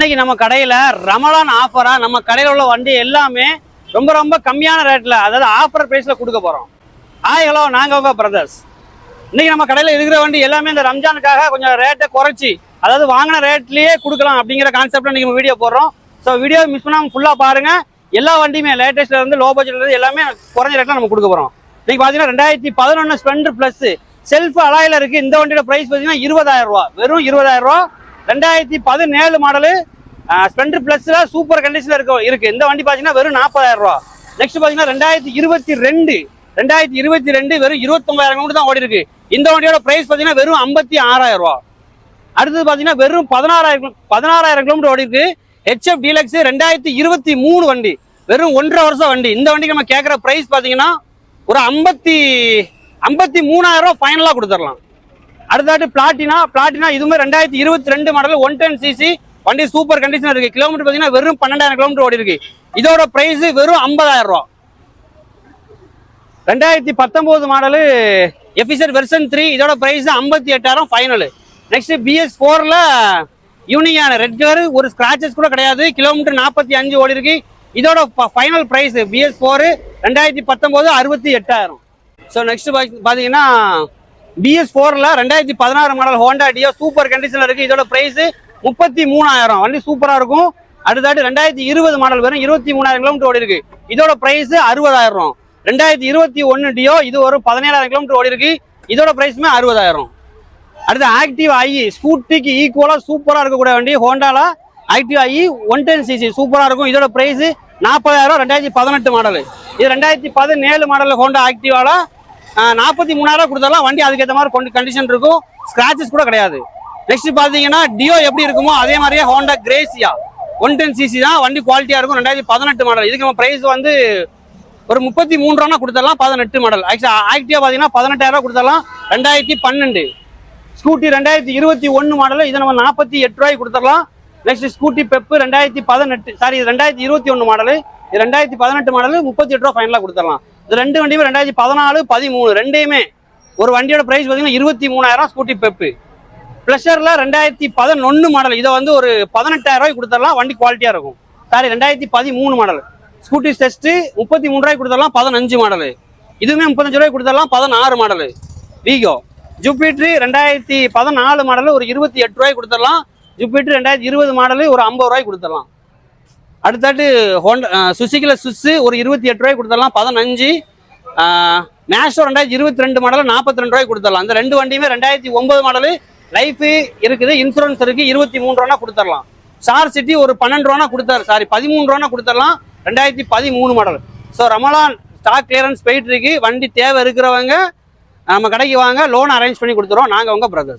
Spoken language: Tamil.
இன்னைக்கு நம்ம கடையில ரமலான் ஆஃபரா நம்ம கடையில உள்ள வண்டி எல்லாமே ரொம்ப ரொம்ப கம்மியான ரேட்ல, அதாவது ஆஃபர் பிரைஸ்ல கொடுக்க போறோம். ஹலோ, நாங்க உங்க பிரதர்ஸ். இன்னைக்கு நம்ம கடையில இருக்கிற வண்டி எல்லாமே இந்த ரம்ஜானுக்காக கொஞ்சம் ரேட்டை குறைச்சி, அதாவது வாங்கின ரேட்லயே கொடுக்கலாம் அப்படிங்கிற கான்செப்ட்ல இன்னைக்கு வீடியோ போடுறோம். ஸோ வீடியோ மிஸ் பண்ணாம ஃபுல்லா பாருங்க. எல்லா வண்டியுமே லேட்டஸ்ட்ல இருந்து லோ பட்ஜெட்ல இருந்து எல்லாமே குறைஞ்ச ரேட்ல நம்ம கொடுக்க போறோம். இன்னைக்கு பாத்தீங்கன்னா 2011 ஸ்ப்ளெண்டர் பிளஸ் செல்ஃப் அலாயில இருக்கு. இந்த வண்டியோட பிரைஸ் பாத்தீங்கன்னா 20,000 ரூபாய், வெறும் 20,000 ரூபாய். 2017 மாடலு ஸ்ப்ளெண்டர் பிளஸ்ல சூப்பர் கண்டிஷன்ல இருக்கு. இந்த வண்டி பாத்தீங்கன்னா வெறும் 40,000 ரூபாய். நெக்ஸ்ட் பாத்தீங்கன்னா 2022 வெறும் 29,000 கிலோமீட்டர் தான் ஓடி இருக்கு. இந்த வண்டியோட பிரைஸ் பாத்தீங்கன்னா வெறும் 56,000 ரூபாய். அடுத்தது பாத்தீங்கன்னா வெறும் 16,000 கிலோமீட்டர் ஓடி இருக்கு. ஹெச்எஃப் டீலக்ஸ் 2023 வண்டி, வெறும் 1.5 வருஷம் வண்டி. இந்த வண்டிக்கு நம்ம கேட்கிற பிரைஸ் பாத்தீங்கன்னா ஒரு 53,000 ரூபாய் ஃபைனலா கொடுத்துடலாம். அடுத்தாட்டு பிளாட்டினா இதுவுமே 2022 மாடல் 110cc வண்டி, சூப்பர் கண்டிஷன் இருக்கு. கிலோமீட்டர் பாத்தீங்கன்னா வெறும் 12,000 கிலோமீட்டர் ஓடி இருக்கு. இதோட பிரைஸ் வெறும் 50,000 ரூபாய். 2019 மாடலு எஃபிசர் வெர்ஷன் 3, இதோட பிரைஸ் 58,000 ஃபைனல். நெக்ஸ்ட் BS4ல யூனியான ரெட் கலர், ஒரு ஸ்கிராச்சஸ் கூட கிடையாது. கிலோமீட்டர் 45 ஓடி இருக்கு. இதோட final price BS4 2019 68,000. So next பாத்தீங்கன்னா BS4ல 2016 மாடல் ஹோண்டா டியோ சூப்பர் கண்டிஷன்ல இருக்கு. இதோட பிரைஸ் 33,000. வண்டி சூப்பரா இருக்கும். அடுத்தாட்டு 2020 மாடல் வெறும் 23,000 கிலோமீட்டர் ஓடி இருக்கு. இதோட பிரைஸ் 60,000. 2021 டியோ, இது ஒரு 17,000 கிலோமீட்டர் ஓடி இருக்கு. இதோட பிரைஸுமே 60,000. அடுத்து ஆக்டிவ் ஐஇ, ஸ்கூட்டிக்கு ஈக்குவலா சூப்பரா இருக்கக்கூடிய வண்டி ஹோண்டால ஆக்டிவ் ஐஇ 110cc சூப்பரா இருக்கும். இதோட பிரைஸ் 40,000. 2018 மாடல். இது 2017 மாடல் ஹோண்டா ஆக்டிவால 43,000 கொடுத்தாலும் வண்டி அதுக்கேற்ற மாதிரி கண்டிஷன் இருக்கும். ஸ்கிராச்சஸ் கூட கிடையாது. நெக்ஸ்ட் பாத்தீங்கன்னா டியோ எப்படி இருக்குமோ அதே மாதிரியே ஹோண்டா கிரேசியா 110cc தான், வண்டி குவாலிட்டியா இருக்கும். 2018 மாடல். இதுக்கு நம்ம பிரைஸ் வந்து ஒரு 33 ரூபா கொடுத்துடலாம். 18 மாடல். ஆக்டிவா பாத்தீங்கன்னா 18,000 கொடுத்துடலாம். 2012 ஸ்கூட்டி 2021 மாடல், இதை நம்ம 48 ரூபாய்க்கு கொடுத்துடலாம். நெக்ஸ்ட் ஸ்கூட்டி பெப்பு 2021 மாடல், இது 2018 மாடல் 38 ரூபா ஃபைனலா கொடுத்துடலாம். இது ரெண்டு வண்டியுமே 2014 13 ரெண்டையுமே ஒரு வண்டியோட பிரைஸ் பாத்தீங்கன்னா 23,000. ஸ்கூட்டி பெப்பு பிளஷர்ல 2011 மாடல், இதை வந்து ஒரு 18,000 ரூபாய்க்கு கொடுத்துடலாம். வண்டி குவாலிட்டியா இருக்கும். 2013 மாடல் ஸ்கூட்டி டெஸ்ட் 33 ரூபாய்க்கு கொடுத்துடலாம். 15 மாடல். இதுவுமே 35 ரூபாய்க்கு கொடுத்துடலாம். 16 மாடல் வீகோ. ஜூபிட்டர் 2014 மாடல் ஒரு 28 ரூபாய்க்கு கொடுத்துடலாம். ஜூபிட்டர் 2020 மாடல் ஒரு 50 ரூபாய்க்கு கொடுத்துடலாம். அடுத்தாட்டு ஹோண்டா சுசுகில சுஸ் ஒரு 28 ரூபாய்க்கு கொடுத்துடலாம். 15 மேஷோ 2022 மாடல் 42 ரூபாய்க்கு கொடுத்துடலாம். இந்த ரெண்டு வண்டியுமே 2009 மாடல், லைஃப் இருக்குது, இன்சூரன்ஸ் இருக்கு. 23 ரூபா கொடுத்துடலாம். ஸ்டார் சிட்டி ஒரு 12 ரூபா கொடுத்தாரு, 13 ரூபா கொடுத்துடலாம். 2013 model. So Ramzan stock clearance போயிட்டு இருக்கு. வண்டி தேவை இருக்கிறவங்க நம்ம கடைக்கு வாங்க, லோன் அரேஞ்ச் பண்ணி கொடுத்துருவோம். நாங்கள் உங்க பிரதர்ஸ்.